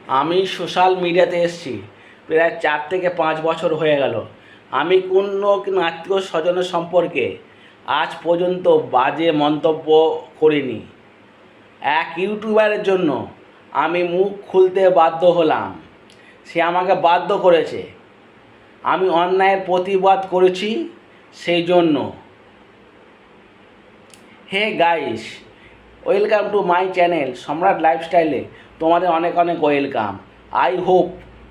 আমি সোশ্যাল মিডিয়াতে এসেছি প্রায় 4 থেকে 5 বছর হয়ে গেল। আমি কোনো আত্মীয় স্বজনের সম্পর্কে আজ পর্যন্ত বাজে মন্তব্য করিনি। এক ইউটিউবারের জন্য আমি মুখ খুলতে বাধ্য হলাম। সে আমাকে বাধ্য করেছে। আমি অন্যায়ের প্রতিবাদ করেছি সেই জন্য। Hey guys, welcome to my channel Samrat লাইফস্টাইলে। তোমাদের অনেক অনেক ওয়েলকাম। আই হোপ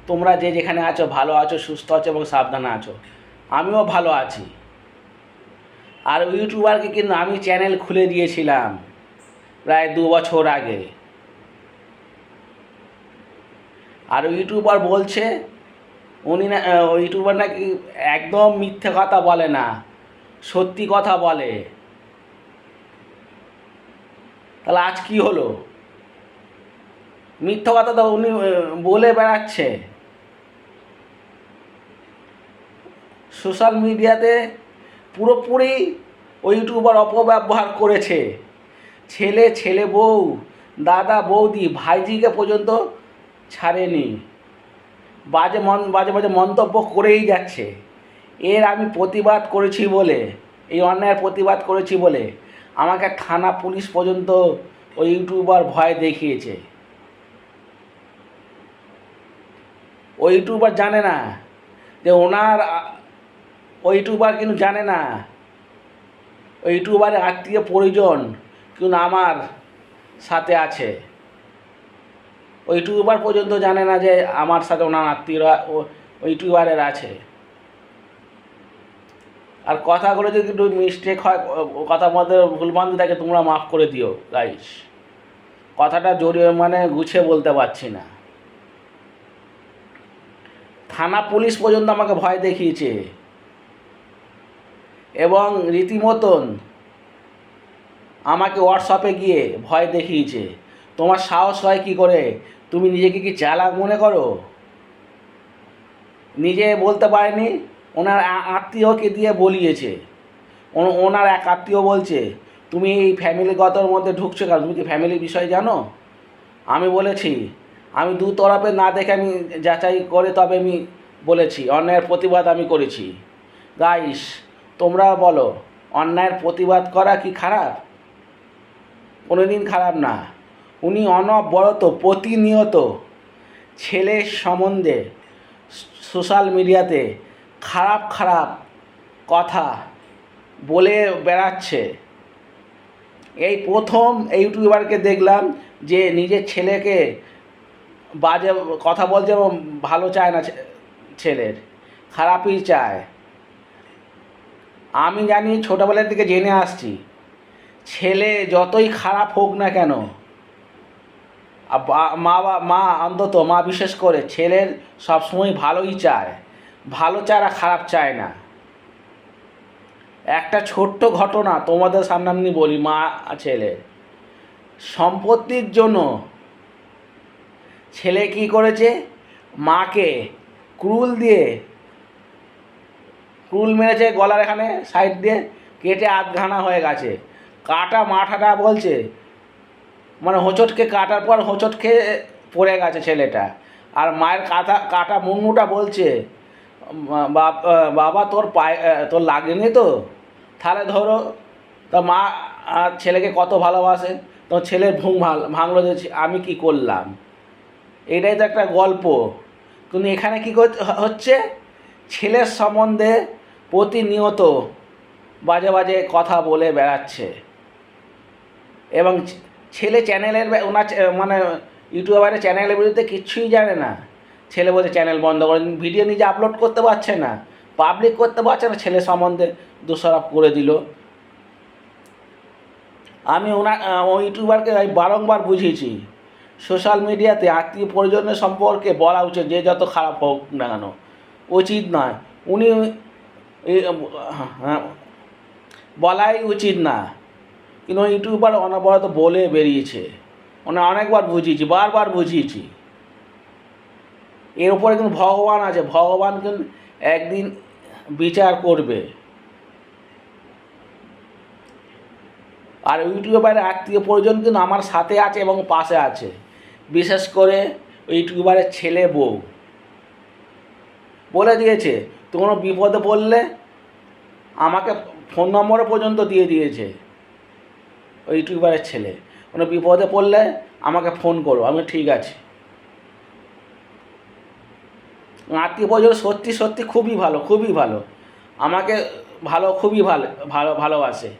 তোমরা যে যেখানে আছো ভালো আছো, সুস্থ আছো এবং সাবধানে আছো। আমিও ভালো আছি। আর ইউটিউবারকে কিন্তু আমি চ্যানেল খুলে দিয়েছিলাম প্রায় 2 বছর আগে। আর ইউটিউবার বলছে উনি না, ইউটিউবার নাকি একদম মিথ্যে কথা বলে না, সত্যি কথা বলে। তাহলে আজ কি হলো? মিথ্যা কথা তো উনি বলে বেড়াচ্ছে। সোশ্যাল মিডিয়াতে পুরোপুরি ওই ইউটিউবার অপব্যবহার করেছে। ছেলে বউ, দাদা বৌদি, ভাইজিকে পর্যন্ত ছাড়েনি। বাজে বাজে মন্তব্য করেই যাচ্ছে। এর আমি প্রতিবাদ করেছি বলে, এই অন্যায়ের প্রতিবাদ করেছি বলে আমাকে থানা পুলিশ পর্যন্ত ওই ইউটিউবার ভয় দেখিয়েছে। ওই ইউটিউবার জানে না যে ওই ইউটিউবার কিন্তু জানে না ওই ইউটিউবারের আত্মীয় পরিজন কিন্তু আমার সাথে আছে। ওই ইউটিউবার পর্যন্ত জানে না যে আমার সাথে ওনার আত্মীয়রা ওই ইউটিউবারের আছে। আর কথাগুলো যদি একটু মিস্টেক হয়, কথার মধ্যে ভুলভ্রান্তি থাকে, তোমরা মাফ করে দিও গাইস। কথাটা জোরে গুছিয়ে বলতে পারছি না। থানা পুলিশ পর্যন্ত আমাকে ভয় দেখিয়েছে এবং রীতিমতন আমাকে হোয়াটসঅ্যাপে গিয়ে ভয় দেখিয়েছে। তোমার সাহস হয় কি করে? তুমি নিজেকে কি চালাক মনে করো? নিজে বলতে পারেনি, ওনার আত্মীয়কে দিয়ে বলিয়েছে। ওনার এক আত্মীয় বলছে তুমি এই ফ্যামিলিগতর মধ্যে ঢুকছো কেন? তুমি কি ফ্যামিলির বিষয় জানো? আমি বলেছি আমি দু তরফে না দেখে আমি যাচাই করে তবে আমি বলেছি, অন্যায়ের প্রতিবাদ আমি করেছি। গাইস, তোমরা বলো, অন্যায়ের প্রতিবাদ করা কি খারাপ? কোনোদিন খারাপ না। উনি অনবরত প্রতিনিয়ত ছেলের সম্বন্ধে সোশ্যাল মিডিয়াতে খারাপ খারাপ কথা বলে বেড়াচ্ছে। এই প্রথম এই ইউটিউবারকে দেখলাম যে নিজের ছেলেকে বাজে কথা বলছে এবং ভালো চায় না, ছেলের খারাপই চায়। আমি জানি, ছোটোবেলার থেকে জেনে আসছি, ছেলে যতই খারাপ হোক না কেন, মা অন্তত মা বিশেষ করে ছেলের সবসময় ভালোই চায়, ভালো চায় আর খারাপ চায় না। একটা ছোট্ট ঘটনা তোমাদের সামনে আমি বলি। মা ছেলে সম্পত্তির জন্য ছেলে কি করেছে, মাকে ক্রুল মেরেছে গলার এখানে সাইড দিয়ে, কেটে আধখানা হয়ে গেছে। কাটা মাথাটা বলছে হোঁচটকে কাটার পর হোঁচট খেয়ে পড়ে গেছে ছেলেটা। আর মায়ের কাটা মুন্ডুটা বলছে বাবা তোর পায়ে তোর লাগেনি তো? তাহলে ধরো, তা মা ছেলেকে কত ভালোবাসে, তো ছেলের ঘুম ভাঙলো যে আমি কি করলাম। এটাই তো একটা গল্প। কিন্তু এখানে কী হচ্ছে, ছেলের সম্বন্ধে প্রতিনিয়ত বাজে বাজে কথা বলে বেড়াচ্ছে। এবং ছেলে চ্যানেলের ওনার ইউটিউবারের চ্যানেলের বিরুদ্ধে কিচ্ছুই জানে না। ছেলে বলছে চ্যানেল বন্ধ করে, ভিডিও নিজে আপলোড করতে পারছে না, পাবলিক করতে পারছে না, ছেলে সম্বন্ধে দোষারোপ করে দিল। আমি ওই ইউটিউবারকে আমি বারংবার বুঝিয়েছি, সোশ্যাল মিডিয়াতে আত্মীয় পরিজনের সম্পর্কে বলা উচিত, যে যত খারাপ হোক না কেন, উচিত নয়। উনি বলাই উচিত না, কিন্তু ইউটিউবার অনবরত বলে বেরিয়েছে। অনেকবার বুঝিয়েছি, বারবার বুঝিয়েছি। এর উপরে কিন্তু ভগবান আছে, ভগবান কিন্তু একদিন বিচার করবে। আর ইউটিউবারের আত্মীয় পরিজন কিন্তু আমার সাথে আছে এবং পাশে আছে। বিশেষ করে ওই ইউটিউবারের ছেলে বউ বলে দিয়েছে, তো কোনো বিপদে পড়লে আমাকে ফোন নম্বরও পর্যন্ত দিয়ে দিয়েছে ওই ইউটিউবারের ছেলে, কোনো বিপদে পড়লে আমাকে ফোন করো। আমি ঠিক আছে। আত্মীয় পরিজন সত্যি সত্যি খুবই ভালো, খুবই ভালো, আমাকে ভালো, খুবই ভালোবাসে।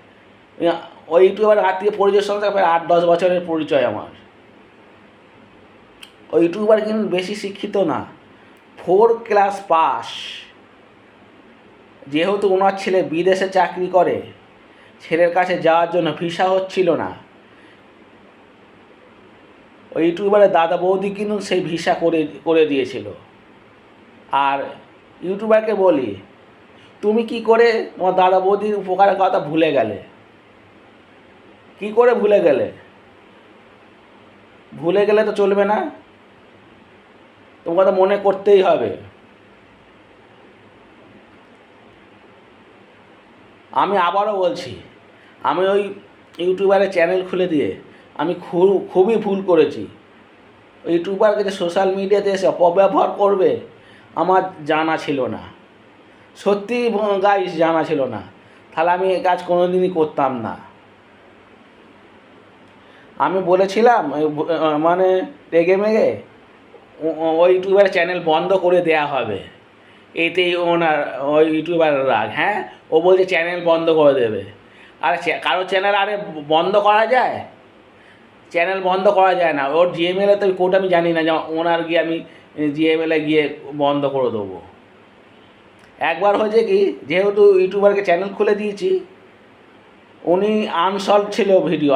ওই ইউটিউবারের আত্মীয় পরিচয়ের সঙ্গে প্রায় 8-10 বছরের পরিচয় আমার। ওই ইউটিউবার কিন্তু বেশি শিক্ষিত না, 4 ক্লাস পাস। যেহেতু ওনার ছেলে বিদেশে চাকরি করে, ছেলের কাছে যাওয়ার জন্য ভিসা হচ্ছিল না, ওই ইউটিউবারের দাদা বৌদি কিন্তু সেই ভিসা করে দিয়েছিল। আর ইউটিউবারকে বলি, তুমি কি করে তোমার দাদা বৌদির উপকারের কথা ভুলে গেলে? কি করে ভুলে গেলে? ভুলে গেলে তো চলবে না, তোমাকে তো মনে করতেই হবে। আমি আবারও বলছি, আমি ওই ইউটিউবারের চ্যানেল খুলে দিয়ে আমি খুবই ভুল করেছি। ওই ইউটিউবারকে যে সোশ্যাল মিডিয়াতে এসে অপব্যবহার করবে আমার জানা ছিল না, সত্যি গাইস জানা ছিল না, তাহলে আমি এই কাজ কোনো দিনই করতাম না। আমি বলেছিলাম মানে রেগে মেগে ওই ইউটিউবারের চ্যানেল বন্ধ করে দেয়া হবে, এতেই ওনার ওই ইউটিউবার রাগ। হ্যাঁ, ও বলছে চ্যানেল বন্ধ করে দেবে। আর কারো চ্যানেল আরে বন্ধ করা যায়? চ্যানেল বন্ধ করা যায় না। ওর জিএমএলে তো কোড আমি জানি না যে ওনার গিয়ে আমি জিএমএলে গিয়ে বন্ধ করে দেবো। একবার হয়েছে কি, যেহেতু ইউটিউবারকে চ্যানেল খুলে দিয়েছি, উনি আনসলভ ছিল ভিডিও,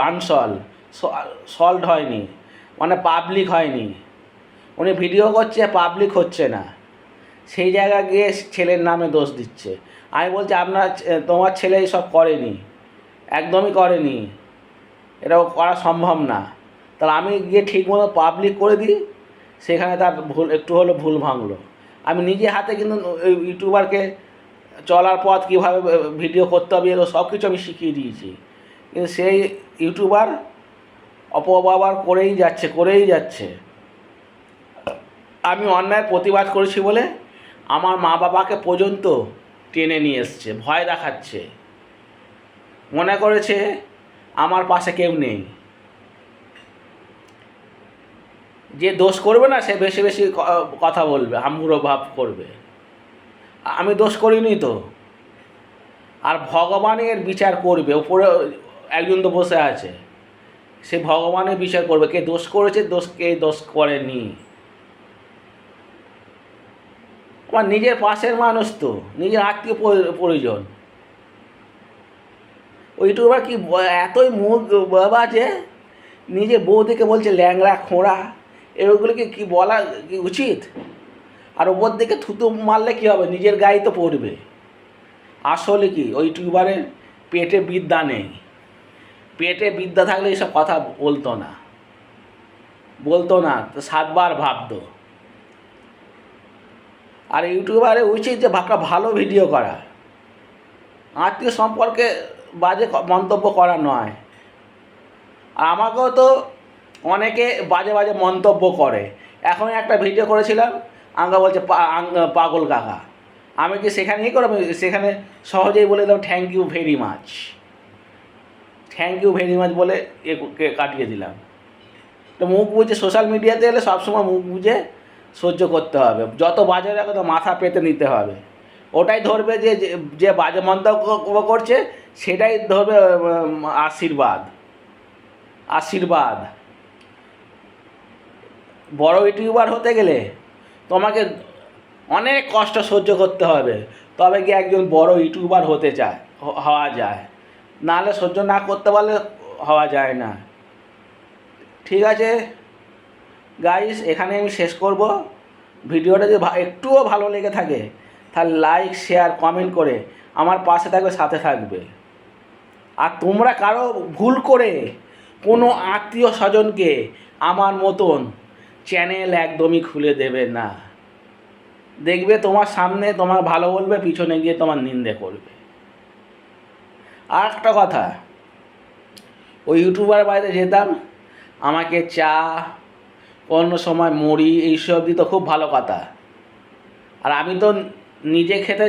সলভড হয়নি, মানে পাবলিক হয়নি। উনি ভিডিও করছে, পাবলিক হচ্ছে না, সেই জায়গায় গিয়ে ছেলের নামে দোষ দিচ্ছে। আমি বলছি তোমার ছেলে এইসব করেনি, একদমই করেনি, এটা করা সম্ভব না। তাহলে আমি গিয়ে ঠিকমতো পাবলিক করে দিই, সেখানে তার একটু হলো ভুল ভাঙলো। আমি নিজে হাতে কিন্তু ওই ইউটিউবারকে চলার পথ কীভাবে ভিডিও করতে হবে এগুলো সব কিছু আমি শিখিয়ে দিয়েছি, কিন্তু সেই ইউটিউবার অপব্যবহার করেই যাচ্ছে। আমি অন্যায়ের প্রতিবাদ করেছি বলে আমার মা বাবাকে পর্যন্ত টেনে নিয়ে এসছে, ভয় দেখাচ্ছে, মনে করেছে আমার পাশে কেউ নেই। যে দোষ করবে না সে বেশি বেশি কথা বলবে, হাম্বুড়ো ভাব করবে। আমি দোষ করিনি তো। আর ভগবানের বিচার করবে, উপরে একজন তো বসে আছে, সে ভগবানের বিচার করবে কে দোষ করেছে, কে দোষ করেনি। আমার নিজের পাশের মানুষ তো, নিজের আত্মীয় পরিজন। ওই ইউটিউবার কি এতই মুখ বাজে, নিজের বৌদিকে বলছে ল্যাংড়া খোঁড়া, এগুলোকে কি বলা কি উচিত? আর ওপর দিকে থুতু মারলে কী হবে, নিজের গায়ে তো পড়বে। আসলে কি ওই ইউটিউবারের পেটে বিদ্যা নেই, পেটে বিদ্যা থাকলে এইসব কথা বলতো না, তো 7বার ভাবতো। আর ইউটিউবারে উচিত যে ভালো ভিডিও করা, আত্মীয় সম্পর্কে বাজে মন্তব্য করা নয়। আর আমাকেও তো অনেকে বাজে মন্তব্য করে। এখন একটা ভিডিও করেছিলাম, আমাকে বলছে পাগল কাকা। আমি কি সেখানেই করবো? সেখানে সহজেই বলে দিলাম থ্যাংক ইউ ভেরি মাচ বলে কাটিয়ে দিলাম। তো মুখ বুঝে সোশ্যাল মিডিয়াতে এলে সবসময় মুখ বুঝে সহ্য করতে হবে, যত বাজে রাখো তো মাথা পেতে নিতে হবে। ওটাই ধরবে যে বাজে মন্তব্য করছে, সেটাই ধরবে আশীর্বাদ। বড় ইউটিউবার হতে গেলে তোমাকে অনেক কষ্ট সহ্য করতে হবে, তবে কি একজন বড় ইউটিউবার হওয়া যায়, নাহলে সহ্য না করতে পারলে হওয়া যায় না। ঠিক আছে গাইস, এখানে আমি শেষ করব। ভিডিওটা যদি একটুও ভালো লেগে থাকে তাহলে লাইক, শেয়ার, কমেন্ট করে আমার পাশে থাকবে, সাথে থাকবে। আর তোমরা কারো ভুল করে কোনো আত্মীয় স্বজনকে আমার মতন চ্যানেল একদমই খুলে দেবে না। দেখবে তোমার সামনে তোমার ভালো বলবে, পিছনে গিয়ে তোমার নিন্দে করবে। আর একটা কথা, ওই ইউটিউবার বাড়িতে যেতাম, আমাকে চা, অন্য সময় মুড়ি এইসব দিত, খুব ভালো কথা। আর আমি তো নিজে খেতে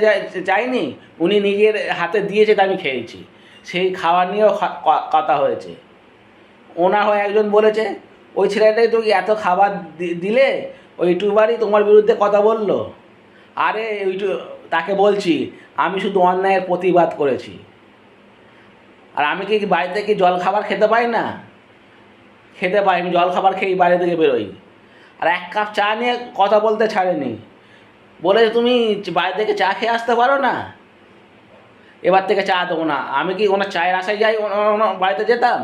চাইনি, উনি নিজের হাতে দিয়েছে তাই আমি খেয়েছি, সেই খাবার নিয়েও কথা হয়েছে। ওনার হয়ে একজন বলেছে ওই ছেলেটাই তো এত খাবার দিলে, ওই ইউটিউবারই তোমার বিরুদ্ধে কথা বললো। আরে তাকে বলছি আমি শুধু অন্যায়ের প্রতিবাদ করেছি। আর আমি কি বাড়িতে কি জল খাবার খেতে পাই না? খেতে পাই, আমি জল খাবার খেয়েই বাইরে থেকে বেরোই। আর এক কাপ চা নিয়ে কথা বলতে ছাড়েনি, বলেছে তুমি বাইরে থেকে চা খেয়ে আসতে পারো না, এবার থেকে চা দেবো না। আমি কি ওনার চায়ের আশায় যাই ওনার বাড়িতে যেতাম?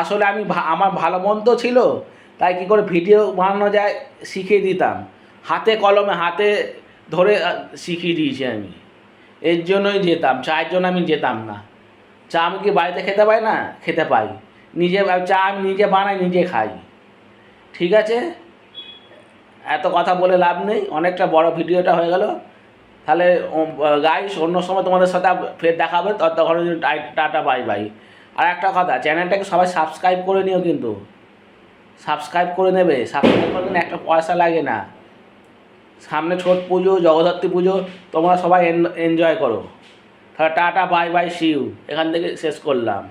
আসলে আমি আমার ভালো মন তো ছিল, তাই কী করে ভিডিও বানানো যায় শিখিয়ে দিতাম, হাতে কলমে হাতে ধরে শিখিয়ে দিয়েছি আমি। এর জন্যই যেতাম, চায়ের জন্য আমি যেতাম না। চা আমি কি বাড়িতে খেতে পাই না? খেতে পাই। চা আমি নিজে বানাই, নিজে খাই। ঠিক আছে, এত কথা বলে লাভ নেই, অনেকটা বড় ভিডিওটা হয়ে গেল। তাহলে গাইস, অন্য সময় তোমাদের সাথে ফের দেখাবে, ততক্ষণ টাটা বাই বাই। আর একটা কথা, চ্যানেলটাকে সবাই সাবস্ক্রাইব করে নিও, কিন্তু সাবস্ক্রাইব করে নেবে। সাবস্ক্রাইব করে কিন্তু একটা পয়সা লাগে না। সামনে ছট পুজো, জগদ্ধাত্রী পুজো, তোমরা সবাই এনজয় করো। তাহলে tata bye bye, see you, এখান থেকে শেষ করলাম।